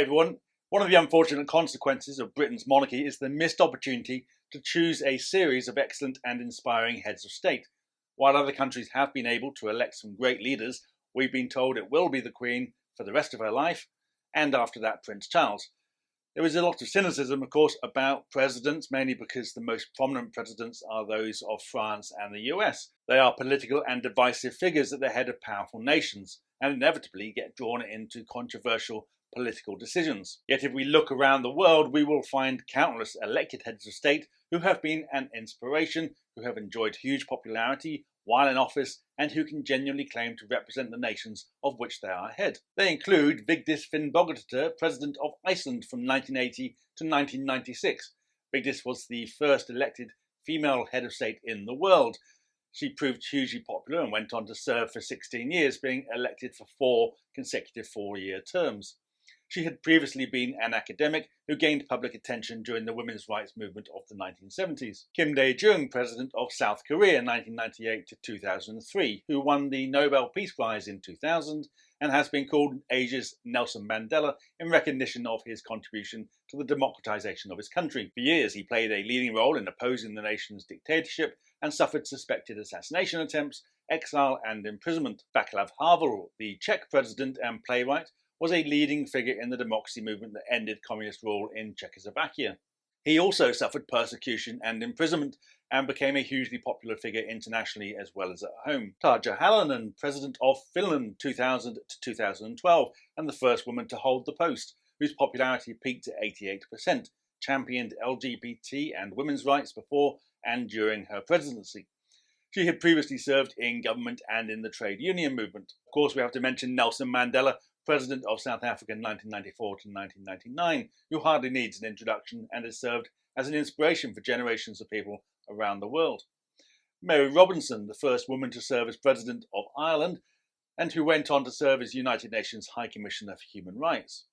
Hi everyone. One of the unfortunate consequences of Britain's monarchy is the missed opportunity to choose a series of excellent and inspiring heads of state. While other countries have been able to elect some great leaders, we've been told it will be the Queen for the rest of her life, and after that Prince Charles. There is a lot of cynicism, of course, about presidents, mainly because the most prominent presidents are those of France and the US. They are political and divisive figures at the head of powerful nations, and inevitably get drawn into controversial political decisions. Yet if we look around the world, we will find countless elected heads of state who have been an inspiration, who have enjoyed huge popularity while in office, and who can genuinely claim to represent the nations of which they are head. They include Vigdis Finnbogadóttir, President of Iceland from 1980 to 1996. Vigdis was the first elected female head of state in the world. She proved hugely popular and went on to serve for 16 years, being elected for 4 consecutive 4-year terms. She had previously been an academic who gained public attention during the women's rights movement of the 1970s. Kim Dae-jung, President of South Korea 1998 to 2003, who won the Nobel Peace Prize in 2000 and has been called Asia's Nelson Mandela in recognition of his contribution to the democratization of his country. For years, he played a leading role in opposing the nation's dictatorship and suffered suspected assassination attempts, exile and imprisonment. Václav Havel, the Czech president and playwright, was a leading figure in the democracy movement that ended communist rule in Czechoslovakia. He also suffered persecution and imprisonment and became a hugely popular figure internationally as well as at home. Tarja Halonen, President of Finland 2000 to 2012 and the first woman to hold the post, whose popularity peaked at 88%, championed LGBT and women's rights before and during her presidency. She had previously served in government and in the trade union movement. Of course, we have to mention Nelson Mandela, President of South Africa 1994 to 1999, who hardly needs an introduction and has served as an inspiration for generations of people around the world. Mary Robinson, the first woman to serve as President of Ireland, and who went on to serve as United Nations High Commissioner for Human Rights.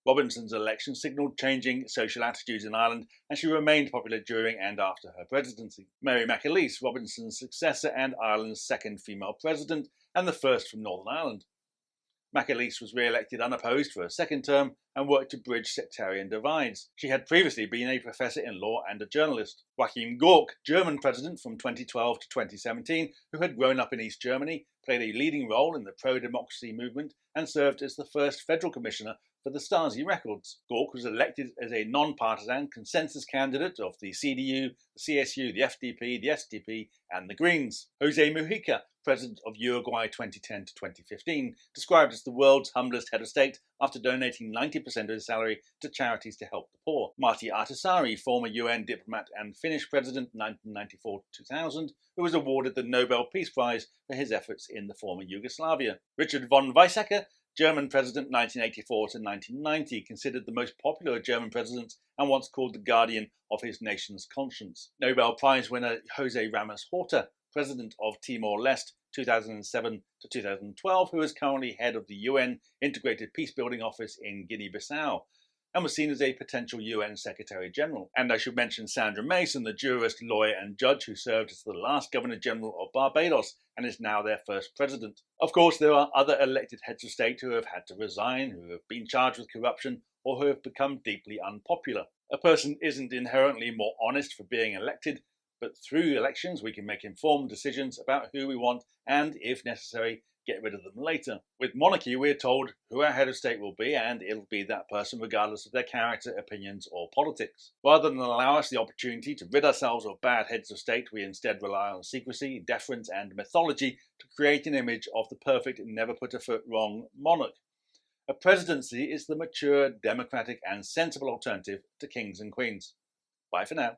Robinson's election signalled changing social attitudes in Ireland, and she remained popular during and after her presidency. Mary McAleese, Robinson's successor and Ireland's second female president, and the first from Northern Ireland. McAleese was re-elected unopposed for a second term and worked to bridge sectarian divides. She had previously been a professor in law and a journalist. Joachim Gauck, German president from 2012 to 2017, who had grown up in East Germany, played a leading role in the pro-democracy movement and served as the first federal commissioner for the Stasi records. Gauck was elected as a non-partisan consensus candidate of the CDU, the CSU, the FDP, the SDP and the Greens. José Mujica, President of Uruguay 2010 to 2015, described as the world's humblest head of state after donating 90% of his salary to charities to help the poor. Martti Ahtisaari, former UN diplomat and Finnish president 1994 to 2000, who was awarded the Nobel Peace Prize for his efforts in the former Yugoslavia. Richard von Weizsäcker, German president 1984 to 1990, considered the most popular of German presidents and once called the guardian of his nation's conscience. Nobel Prize winner Jose Ramos Horta, president of Timor-Leste 2007 to 2012, who is currently head of the UN Integrated Peacebuilding Office in Guinea-Bissau, and was seen as a potential UN Secretary-General. And I should mention Sandra Mason, the jurist, lawyer and judge who served as the last Governor-General of Barbados and is now their first president. Of course, there are other elected heads of state who have had to resign, who have been charged with corruption, or who have become deeply unpopular. A person isn't inherently more honest for being elected, but through elections we can make informed decisions about who we want and, if necessary, get rid of them later. With monarchy, we're told who our head of state will be, and it'll be that person regardless of their character, opinions or politics. Rather than allow us the opportunity to rid ourselves of bad heads of state, we instead rely on secrecy, deference and mythology to create an image of the perfect, never-put-a-foot-wrong monarch. A presidency is the mature, democratic and sensible alternative to kings and queens. Bye for now.